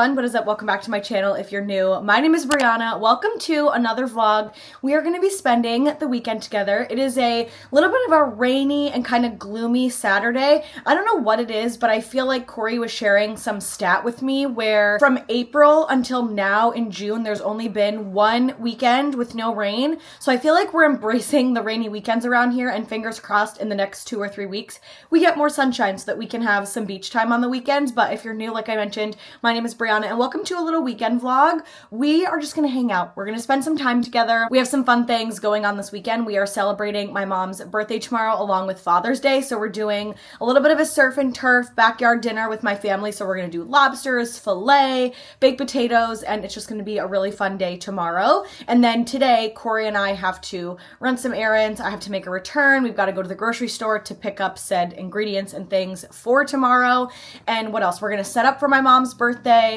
everyone, what is up? Welcome back to my channel if you're new. My name is Brianna. Welcome to another vlog. We are going to be spending the weekend together. It is a little bit of a rainy and kind of gloomy Saturday. I don't know what it is, but I feel like Corey was sharing some stat with me where from April until now in June, there's only been one weekend with no rain. So I feel like we're embracing the rainy weekends around here, and fingers crossed in the next 2 or 3 weeks, we get more sunshine so that we can have some beach time on the weekends. But if you're new, like I mentioned, my name is Brianna and welcome to a little weekend vlog. We are just gonna hang out. We're gonna spend some time together. We have some fun things going on this weekend. We are celebrating my mom's birthday tomorrow along with Father's Day. So we're doing a little bit of a surf and turf backyard dinner with my family. So we're gonna do lobsters, filet, baked potatoes, and it's just gonna be a really fun day tomorrow. And then today, Corey and I have to run some errands. I have to make a return. We've got to go to the grocery store to pick up said ingredients and things for tomorrow. And what else? We're gonna set up for my mom's birthday.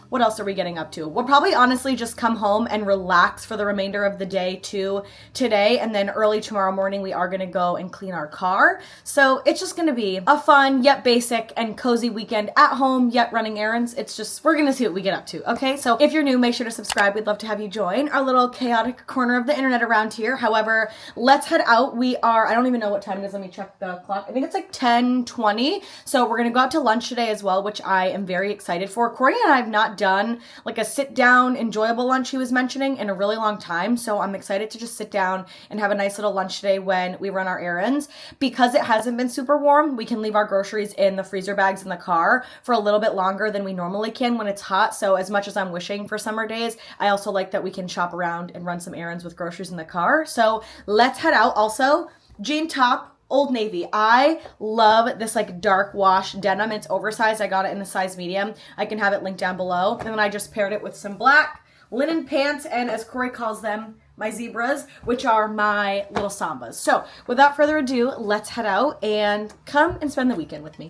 What else are we getting up to? We'll probably honestly just come home and relax for the remainder of the day too today. And then early tomorrow morning, we are going to go and clean our car. So it's just going to be a fun yet basic and cozy weekend at home, yet running errands. It's just, we're going to see what we get up to. Okay. So if you're new, make sure to subscribe. We'd love to have you join our little chaotic corner of the internet around here. However, let's head out. I don't even know what time it is. Let me check the clock. I think it's like 10:20. So we're going to go out to lunch today as well, which I am very excited for. Corey and I have not done like a sit down enjoyable lunch he was mentioning in a really long time, so I'm excited to just sit down and have a nice little lunch today when we run our errands. Because it hasn't been super warm, we can leave our groceries in the freezer bags in the car for a little bit longer than we normally can when it's hot. So as much as I'm wishing for summer days, I also like that we can shop around and run some errands with groceries in the car. So let's head out. Also, jean top, Old Navy. I love this like dark wash denim. It's oversized. I got it in the size medium. I can have it linked down below. And then I just paired it with some black linen pants and, as Corey calls them, my zebras, which are my little sambas. So without further ado, let's head out and come and spend the weekend with me.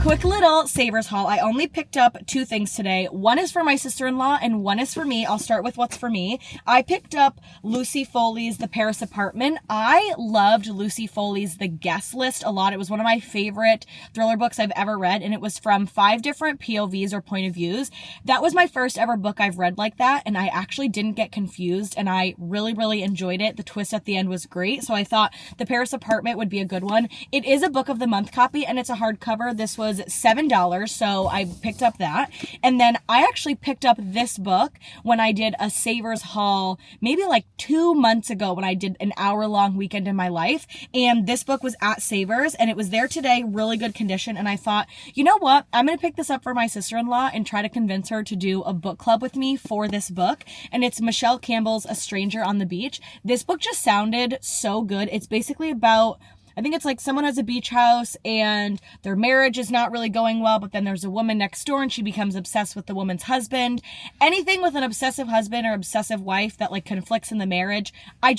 Quick little Savers haul. I only picked up 2 things today. One is for my sister-in-law and one is for me. I'll start with what's for me. I picked up Lucy Foley's The Paris Apartment. I loved Lucy Foley's The Guest List a lot. It was one of my favorite thriller books I've ever read, and it was from 5 different POVs or point of views. That was my first ever book I've read like that, and I actually didn't get confused, and I really, really enjoyed it. The twist at the end was great, so I thought The Paris Apartment would be a good one. It is a book of the month copy, and it's a hardcover. This was $7, so I picked up that. And then I actually picked up this book when I did a Savers haul maybe like 2 months ago when I did an hour-long weekend in my life. And this book was at Savers and it was there today, really good condition. And I thought, you know what? I'm going to pick this up for my sister-in-law and try to convince her to do a book club with me for this book. And it's Michelle Campbell's A Stranger on the Beach. This book just sounded so good. It's basically about, I think it's like someone has a beach house and their marriage is not really going well, but then there's a woman next door and she becomes obsessed with the woman's husband. Anything with an obsessive husband or obsessive wife that like conflicts in the marriage, I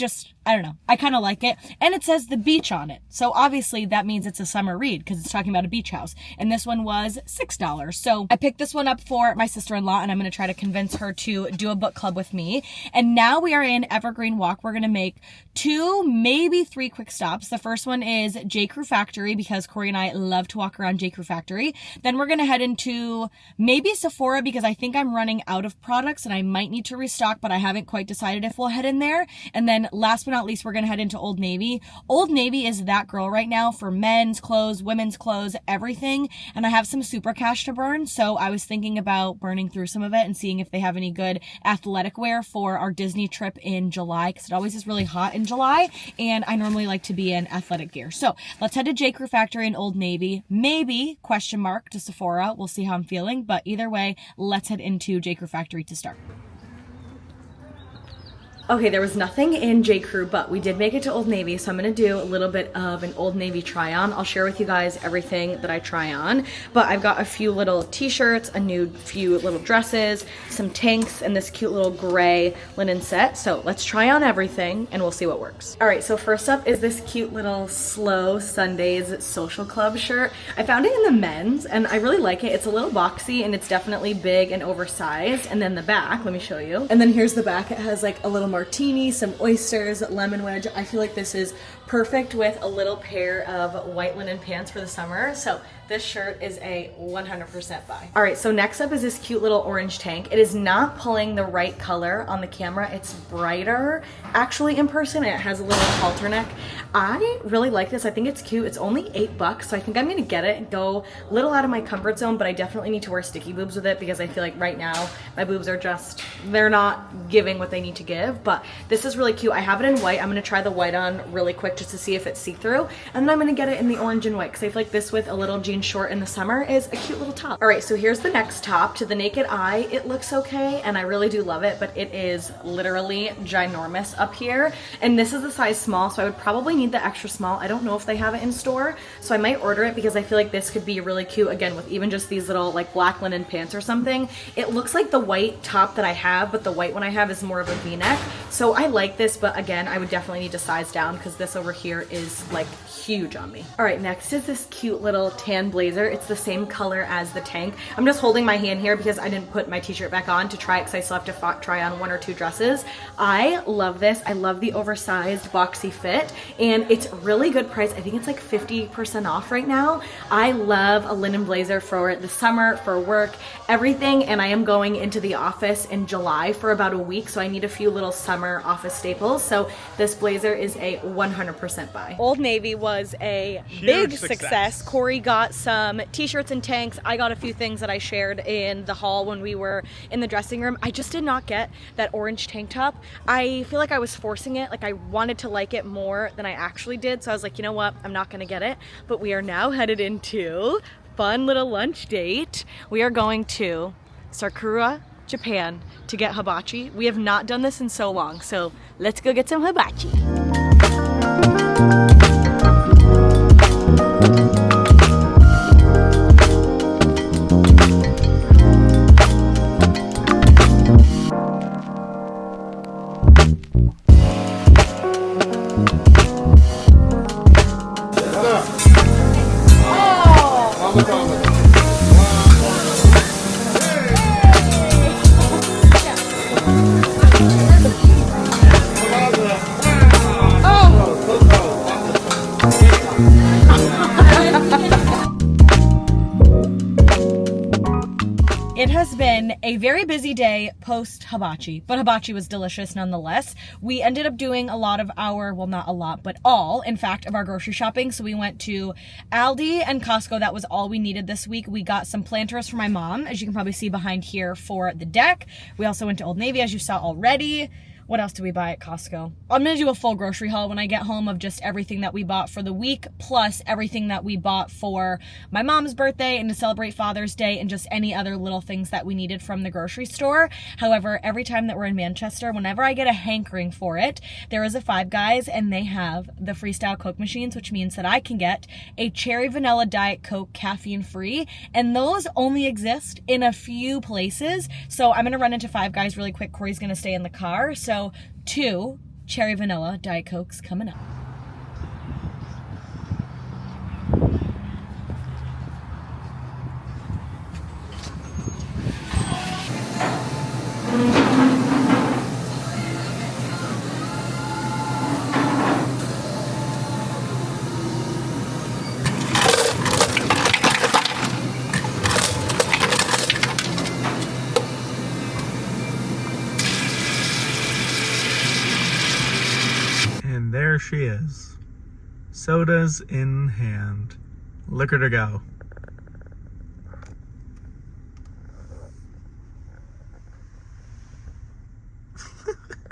don't know. I kind of like it. And it says the beach on it. So obviously that means it's a summer read because it's talking about a beach house. And this one was $6. So I picked this one up for my sister-in-law and I'm going to try to convince her to do a book club with me. And now we are in Evergreen Walk. We're going to make 2, maybe 3 quick stops. The first one is J. Crew Factory because Corey and I love to walk around J. Crew Factory. Then we're going to head into maybe Sephora because I think I'm running out of products and I might need to restock, but I haven't quite decided if we'll head in there. And then last but not least, we're going to head into Old Navy. Old Navy is that girl right now for men's clothes, women's clothes, everything. And I have some super cash to burn. So I was thinking about burning through some of it and seeing if they have any good athletic wear for our Disney trip in July because it always is really hot in July and I normally like to be in athletic gear. So let's head to J. Crew Factory in Old Navy. Maybe, question mark, to Sephora. We'll see how I'm feeling. But either way, let's head into J. Crew Factory to start. Okay, there was nothing in J. Crew, but we did make it to Old Navy, so I'm going to do a little bit of an Old Navy try-on. I'll share with you guys everything that I try on, but I've got a few little t-shirts, few little dresses, some tanks, and this cute little gray linen set. So let's try on everything, and we'll see what works. All right, so first up is this cute little Slow Sundays Social Club shirt. I found it in the men's, and I really like it. It's a little boxy, and it's definitely big and oversized. And then the back, let me show you. And then here's the back. It has like a little more martini, some oysters, lemon wedge. I feel like this is perfect with a little pair of white linen pants for the summer. So this shirt is a 100% buy. All right, so next up is this cute little orange tank. It is not pulling the right color on the camera. It's brighter actually in person, and it has a little halter neck. I really like this. I think it's cute. It's only $8, so I think I'm gonna get it and go a little out of my comfort zone, but I definitely need to wear sticky boobs with it because I feel like right now my boobs are just, they're not giving what they need to give, but this is really cute. I have it in white. I'm gonna try the white on really quick just to see if it's see-through, and then I'm gonna get it in the orange and white because I feel like this with a little jean short in the summer is a cute little top. All right, so here's the next top. To the naked eye, it looks okay, and I really do love it, but it is literally ginormous up here, and this is a size small, so I would probably need the extra small. I don't know if they have it in store, so I might order it because I feel like this could be really cute, again, with even just these little like black linen pants or something. It looks like the white top that I have, but the white one I have is more of a v-neck, so I like this, but again, I would definitely need to size down because this over here is like huge on me. All right, next is this cute little tan blazer. It's the same color as the tank. I'm just holding my hand here because I didn't put my t-shirt back on to try it because I still have to try on 1 or 2 dresses. I love this. I love the oversized boxy fit, and it's really good price. I think it's like 50% off right now. I love a linen blazer for the summer, for work, everything, and I am going into the office in July for about a week, so I need a few little summer office staples, so this blazer is a 100% buy. Old Navy was a big success. Corey got some t-shirts and tanks. I got a few things that I shared in the haul when we were in the dressing room. I just did not get that orange tank top. I feel like I was forcing it. Like I wanted to like it more than I actually did. So I was like, you know what? I'm not gonna get it. But we are now headed into fun little lunch date. We are going to Sakura, Japan to get hibachi. We have not done this in so long. So let's go get some hibachi. It has been a very busy day post hibachi, but hibachi was delicious nonetheless. We ended up doing a lot of our, well, not a lot, but all, in fact, of our grocery shopping. So we went to Aldi and Costco. That was all we needed this week. We got some planters for my mom, as you can probably see behind here, for the deck. We also went to Old Navy, as you saw already. What else did we buy at Costco? I'm gonna do a full grocery haul when I get home of just everything that we bought for the week, plus everything that we bought for my mom's birthday and to celebrate Father's Day and just any other little things that we needed from the grocery store. However, every time that we're in Manchester, whenever I get a hankering for it, there is a Five Guys and they have the Freestyle Coke machines, which means that I can get a cherry vanilla Diet Coke caffeine free, and those only exist in a few places. So I'm gonna run into Five Guys really quick. Corey's gonna stay in the car. So 2 cherry vanilla Diet Cokes coming up. And there she is, sodas in hand, liquor to go.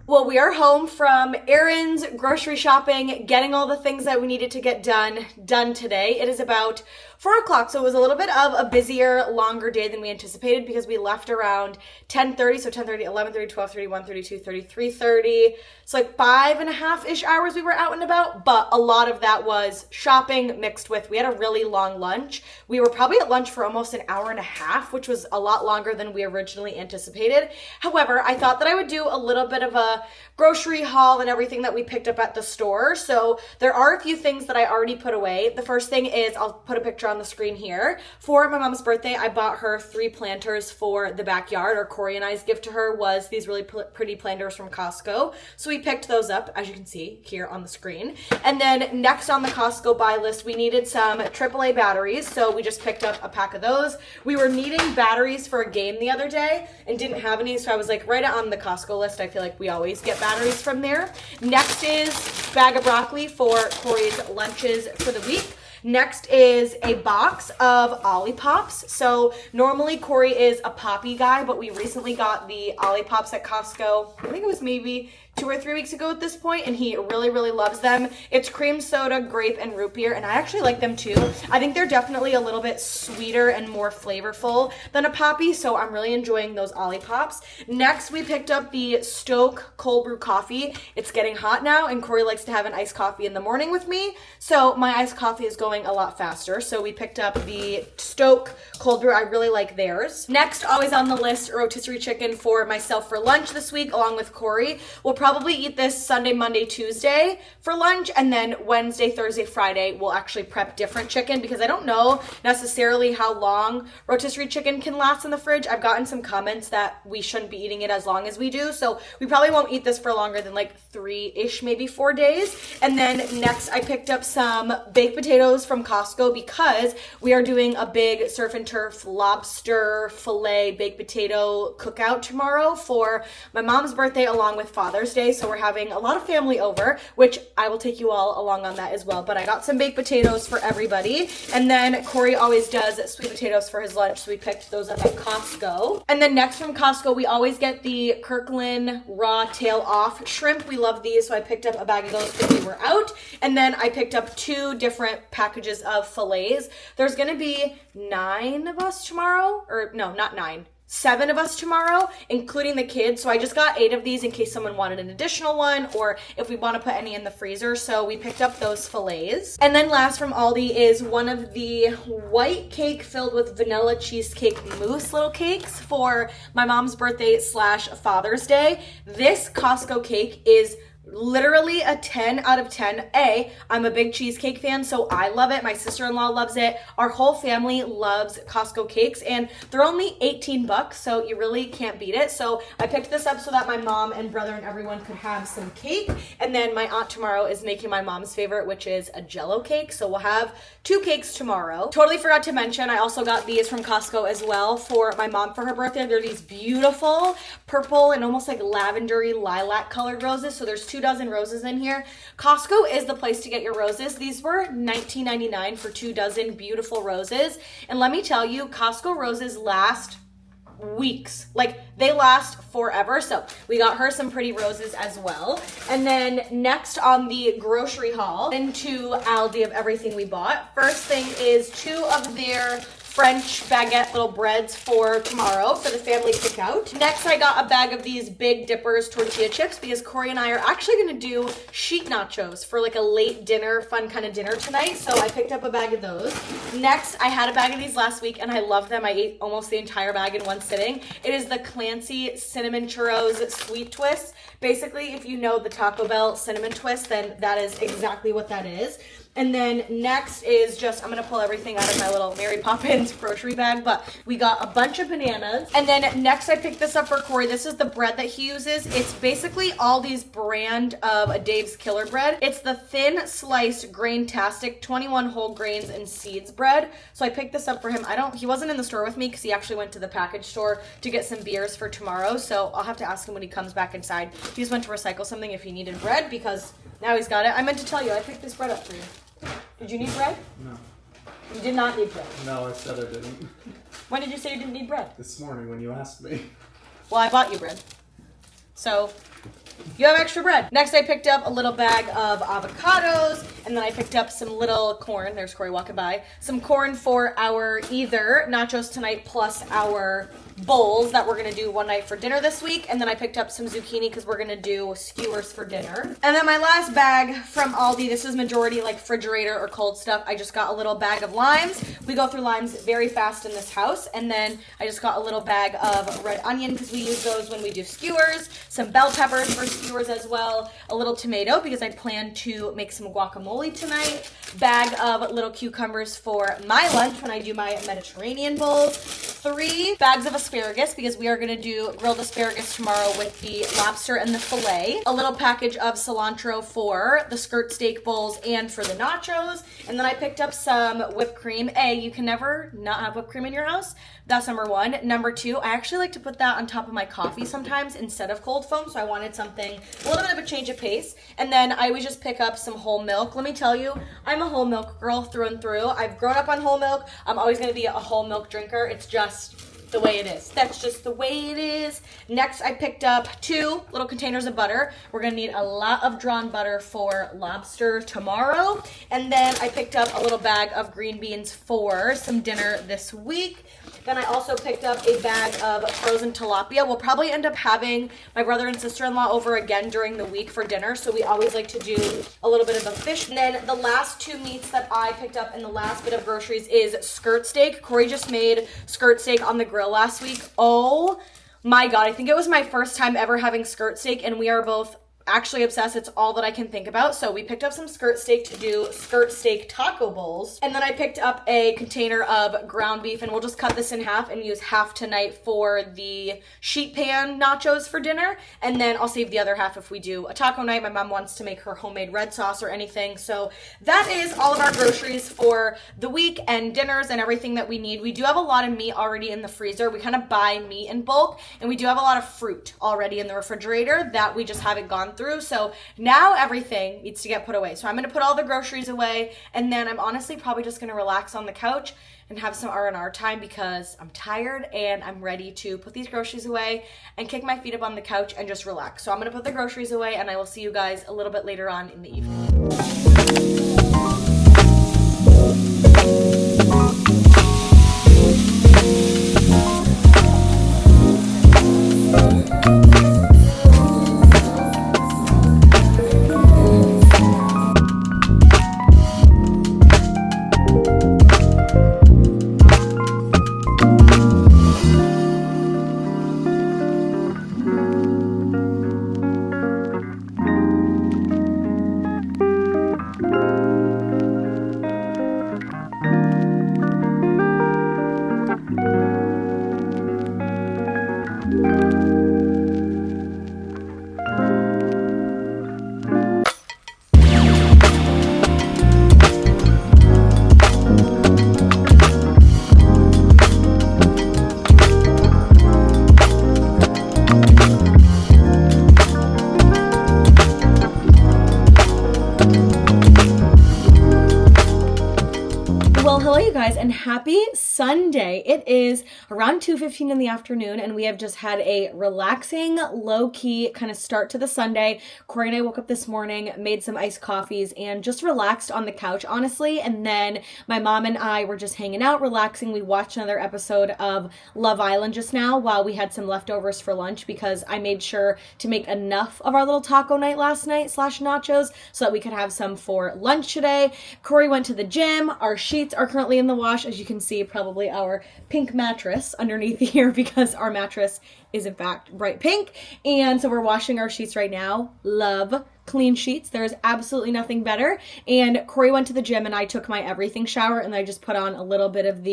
Well, we are home from errands, grocery shopping, getting all the things that we needed to get done today. It is about 4 o'clock, so it was a little bit of a busier, longer day than we anticipated because we left around 10:30, so 10:30, 11:30, 12:30, 1:30, 2:30, 3:30. So like 5.5-ish hours we were out and about, but a lot of that was shopping mixed with, we had a really long lunch. We were probably at lunch for almost an hour and a half, which was a lot longer than we originally anticipated. However, I thought that I would do a little bit of a grocery haul and everything that we picked up at the store. So there are a few things that I already put away. The first thing is, I'll put a picture on the screen here. For my mom's birthday, I bought her 3 planters for the backyard, or Corey and I's gift to her was these really pretty planters from Costco. So we picked those up, as you can see here on the screen. And then next on the Costco buy list, we needed some AAA batteries. So we just picked up a pack of those. We were needing batteries for a game the other day and didn't have any. So I was like, write it on the Costco list. I feel like we always get batteries from there. Next is bag of broccoli for Corey's lunches for the week. Next is a box of Ollipops. So normally Corey is a Poppy guy, but we recently got the Ollipops at Costco. I think it was maybe 2 or 3 weeks ago at this point, and he really, really loves them. It's cream soda, grape, and root beer, and I actually like them too. I think they're definitely a little bit sweeter and more flavorful than a Poppy, so I'm really enjoying those Ollipops. Next, we picked up the Stoke cold brew coffee. It's getting hot now, and Corey likes to have an iced coffee in the morning with me, so my iced coffee is going a lot faster, so we picked up the Stoke cold brew. I really like theirs. Next, always on the list, rotisserie chicken for myself for lunch this week, along with Corey. We'll probably eat this Sunday, Monday, Tuesday for lunch, and then Wednesday, Thursday, Friday, we'll actually prep different chicken because I don't know necessarily how long rotisserie chicken can last in the fridge. I've gotten some comments that we shouldn't be eating it as long as we do, so we probably won't eat this for longer than like 3-ish, maybe 4 days. And then next, I picked up some baked potatoes from Costco because we are doing a big surf and turf lobster fillet baked potato cookout tomorrow for my mom's birthday along with Father's Day. So we're having a lot of family over, which I will take you all along on that as well. But I got some baked potatoes for everybody. And then Corey always does sweet potatoes for his lunch, so we picked those up at Costco. And then next from Costco, we always get the Kirkland raw tail off shrimp. We love these, so I picked up a bag of those because we were out. And then I picked up 2 different packages of fillets. There's gonna be 9 of us tomorrow, or no, not 9. 7 of us tomorrow, including the kids. So I just got 8 of these in case someone wanted an additional one or if we want to put any in the freezer. So we picked up those fillets. And then last from Aldi is one of the white cake filled with vanilla cheesecake mousse little cakes for my mom's birthday / Father's Day. This Costco cake is literally a 10 out of 10. I'm a big cheesecake fan, so I love it. My sister-in-law loves it. Our whole family loves Costco cakes, and they're only 18 bucks, so you really can't beat it. So I picked this up so that my mom and brother and everyone could have some cake. And then my aunt tomorrow is making my mom's favorite, which is a Jell-O cake. So we'll have 2 cakes tomorrow. Totally forgot to mention, I also got these from Costco as well for my mom for her birthday. They're these beautiful purple and almost like lavendery lilac colored roses. So there's 2 dozen roses in here. Costco is the place to get your roses. These were $19.99 for 2 dozen beautiful roses. And let me tell you, Costco roses last weeks. Like, they last forever. So we got her some pretty roses as well. And then next on the grocery haul, into Aldi of everything we bought. First thing is 2 of their French baguette little breads for tomorrow for the family cookout. Next, I got a bag of these Big Dippers tortilla chips because Corey and I are actually going to do sheet nachos for like a late dinner, fun kind of dinner tonight. So I picked up a bag of those. Next, I had a bag of these last week and I love them. I ate almost the entire bag in one sitting. It is the Clancy Cinnamon Churros Sweet Twist. Basically, if you know the Taco Bell cinnamon twist, then that is exactly what that is. And then next is just, I'm going to pull everything out of my little Mary Poppins grocery bag, but we got a bunch of bananas. And then next I picked this up for Corey. This is the bread that he uses. It's basically Aldi's brand of a Dave's Killer bread. It's the thin sliced grain-tastic 21 whole grains and seeds bread. So I picked this up for him. He wasn't in the store with me because he actually went to the package store to get some beers for tomorrow. So I'll have to ask him when he comes back inside. He just went to recycle something if he needed bread because now he's got it. I meant to tell you, I picked this bread up for you. Did you need bread? No. You did not need bread. No, I said I didn't. When did you say you didn't need bread? This morning when you asked me. Well, I bought you bread. So you have extra bread. Next, I picked up a little bag of avocados, and then I picked up some little corn. There's Corey walking by. Some corn for our either nachos tonight plus our bowls that we're gonna do one night for dinner this week. And then I picked up some zucchini because we're gonna do skewers for dinner. And then my last bag from Aldi, this is majority like refrigerator or cold stuff. I just got a little bag of limes. We go through limes very fast in this house. And then I just got a little bag of red onion because we use those when we do skewers. Some bell peppers for skewers as well. A little tomato because I plan to make some guacamole tonight. Bag of little cucumbers for my lunch when I do my Mediterranean bowls. 3 bags of asparagus because we are going to do grilled asparagus tomorrow with the lobster and the filet. A little package of cilantro for the skirt steak bowls and for the nachos. And then I picked up some whipped cream. You can never not have whipped cream in your house. That's number 1. Number 2, I actually like to put that on top of my coffee sometimes instead of cold foam. So I wanted something, a little bit of a change of pace. And then I always just pick up some whole milk. Let me tell you, I'm a whole milk girl through and through. I've grown up on whole milk. I'm always going to be a whole milk drinker. It's just the way it is. That's just the way it is. Next, I picked up 2 little containers of butter. We're gonna need a lot of drawn butter for lobster tomorrow. And then I picked up a little bag of green beans for some dinner this week. Then I also picked up a bag of frozen tilapia. We'll probably end up having my brother and sister-in-law over again during the week for dinner, so we always like to do a little bit of a fish. And then the last 2 meats that I picked up in the last bit of groceries is skirt steak. Corey just made skirt steak on the grill last week. Oh my God, I think it was my first time ever having skirt steak, and we are both actually obsessed. It's all that I can think about. So we picked up some skirt steak to do skirt steak taco bowls. And then I picked up a container of ground beef, and we'll just cut this in half and use half tonight for the sheet pan nachos for dinner. And then I'll save the other half if we do a taco night. My mom wants to make her homemade red sauce or anything. So that is all of our groceries for the week and dinners and everything that we need. We do have a lot of meat already in the freezer. We kind of buy meat in bulk, and we do have a lot of fruit already in the refrigerator that we just haven't gone through. So now everything needs to get put away. So I'm going to put all the groceries away, and then I'm honestly probably just going to relax on the couch and have some R&R time because I'm tired and I'm ready to put these groceries away and kick my feet up on the couch and just relax. So I'm going to put the groceries away, and I will see you guys a little bit later on in the evening. Well, hello you guys, and happy Sunday. It is around 2:15 in the afternoon, and we have just had a relaxing, low-key kind of start to the Sunday. Corey and I woke up this morning, made some iced coffees, and just relaxed on the couch, honestly. And then my mom and I were just hanging out, relaxing. We watched another episode of Love Island just now while we had some leftovers for lunch because I made sure to make enough of our little taco night last night / nachos so that we could have some for lunch today. Corey went to the gym. Our sheets are currently in the wash. As you can see, probably our pink mattress underneath here because our mattress is in fact bright pink. And so we're washing our sheets right now. Love clean sheets. There's absolutely nothing better. And Corey went to the gym and I took my everything shower, and I just put on a little bit of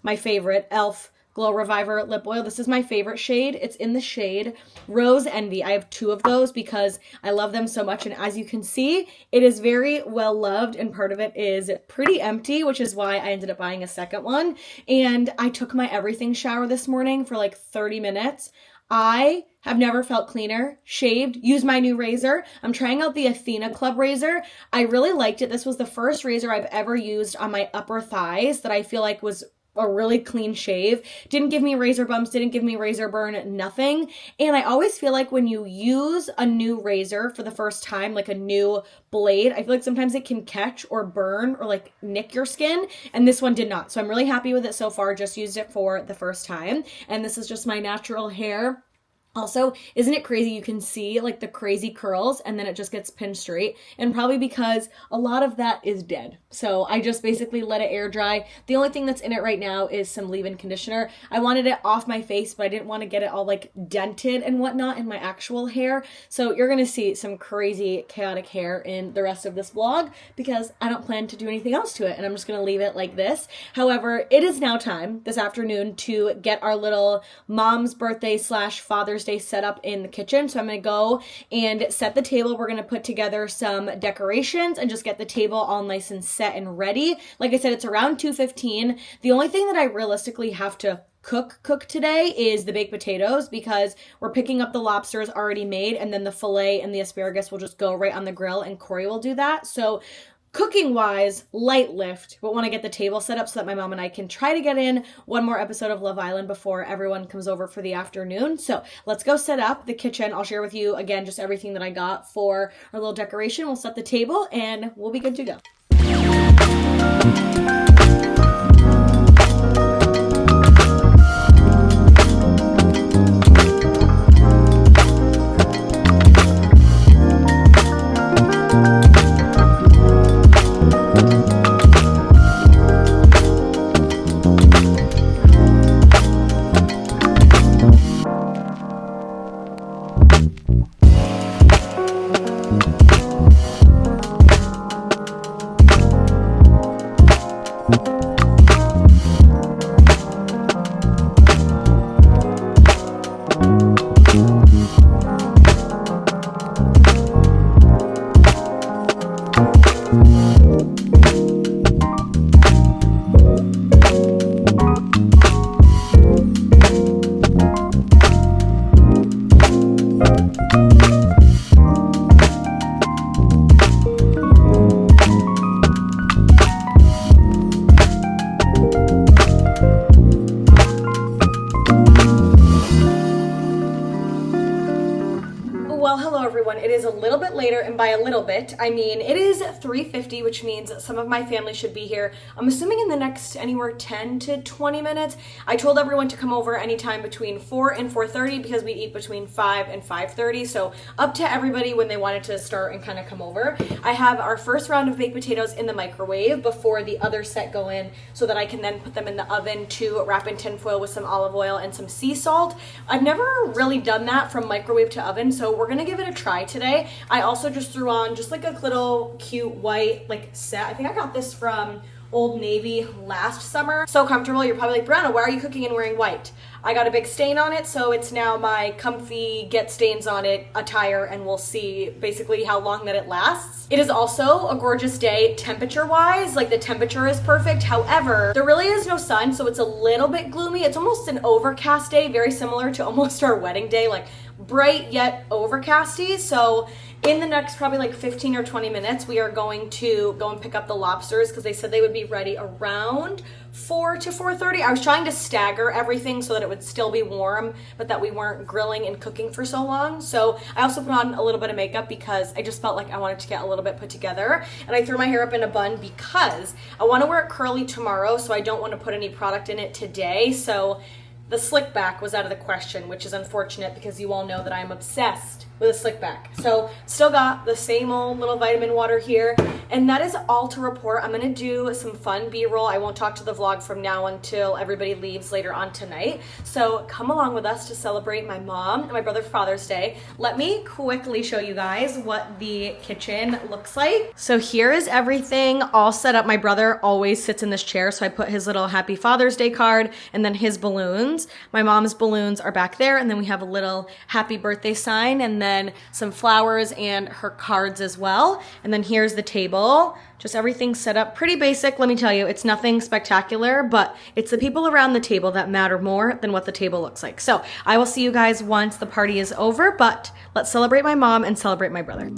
my favorite e.l.f. Glow Reviver lip oil. This is my favorite shade. It's in the shade Rose Envy. I have 2 of those because I love them so much. And as you can see, it is very well loved, and part of it is pretty empty, which is why I ended up buying a second one. And I took my everything shower this morning for like 30 minutes. I have never felt cleaner, shaved, used my new razor. I'm trying out the Athena Club razor. I really liked it. This was the first razor I've ever used on my upper thighs that I feel like was a really clean shave. Didn't give me razor bumps, didn't give me razor burn, nothing. And I always feel like when you use a new razor for the first time, like a new blade, I feel like sometimes it can catch or burn or like nick your skin, and this one did not. So I'm really happy with it so far. Just used it for the first time, and this is just my natural hair. Also, isn't it crazy? You can see like the crazy curls and then it just gets pinned straight, and probably because a lot of that is dead. So I just basically let it air dry. The only thing that's in it right now is some leave-in conditioner. I wanted it off my face, but I didn't want to get it all like dented and whatnot in my actual hair. So you're going to see some crazy chaotic hair in the rest of this vlog because I don't plan to do anything else to it, and I'm just going to leave it like this. However, it is now time this afternoon to get our little mom's birthday / Father's Day set up in the kitchen. So I'm going to go and set the table. We're going to put together some decorations and just get the table all nice and set and ready. Like I said, it's around 2:15. The only thing that I realistically have to cook today is the baked potatoes, because we're picking up the lobsters already made, and then the filet and the asparagus will just go right on the grill, and Corey will do that. So cooking wise, light lift, but want to get the table set up so that my mom and I can try to get in one more episode of Love Island before everyone comes over for the afternoon. So let's go set up the kitchen. I'll share with you again just everything that I got for our little decoration. We'll set the table and we'll be good to go. Well, hello everyone. It is a little bit later, and by a little bit, I mean it is 3:50, which means some of my family should be here. I'm assuming in the next anywhere 10 to 20 minutes. I told everyone to come over anytime between 4 and 4:30 because we eat between 5 and 5:30, so up to everybody when they wanted to start and kind of come over. I have our first round of baked potatoes in the microwave before the other set go in so that I can then put them in the oven to wrap in tinfoil with some olive oil and some sea salt. I've never really done that from microwave to oven, so we're gonna give it a try today. I also just threw on just like a little cute white like set. I think I got this from Old Navy last summer. So comfortable. You're probably like, Brianna, why are you cooking and wearing white? I got a big stain on it, so it's now my comfy get stains on it attire, and we'll see basically how long that it lasts. It is also a gorgeous day temperature wise. Like the temperature is perfect. However, there really is no sun, so it's a little bit gloomy. It's almost an overcast day, very similar to almost our wedding day, like bright yet overcasty. So in the next probably like 15 or 20 minutes, we are going to go and pick up the lobsters because they said they would be ready around 4 to 4:30. I was trying to stagger everything so that it would still be warm, but that we weren't grilling and cooking for so long. So I also put on a little bit of makeup because I just felt like I wanted to get a little bit put together. And I threw my hair up in a bun because I want to wear it curly tomorrow, so I don't want to put any product in it today. So the slick back was out of the question, which is unfortunate because you all know that I'm obsessed with a slick back. So still got the same old little vitamin water here, and that is all to report. I'm gonna do some fun B-roll. I won't talk to the vlog from now until everybody leaves later on tonight. So come along with us to celebrate my mom and my brother's Father's Day. Let me quickly show you guys what the kitchen looks like. So here is everything all set up. My brother always sits in this chair, so I put his little Happy Father's Day card and then his balloons. My mom's balloons are back there, and then we have a little happy birthday sign, and then some flowers and her cards as well. And then here's the table. Just everything set up pretty basic. Let me tell you, it's nothing spectacular, but it's the people around the table that matter more than what the table looks like. So I will see you guys once the party is over, but let's celebrate my mom and celebrate my brother.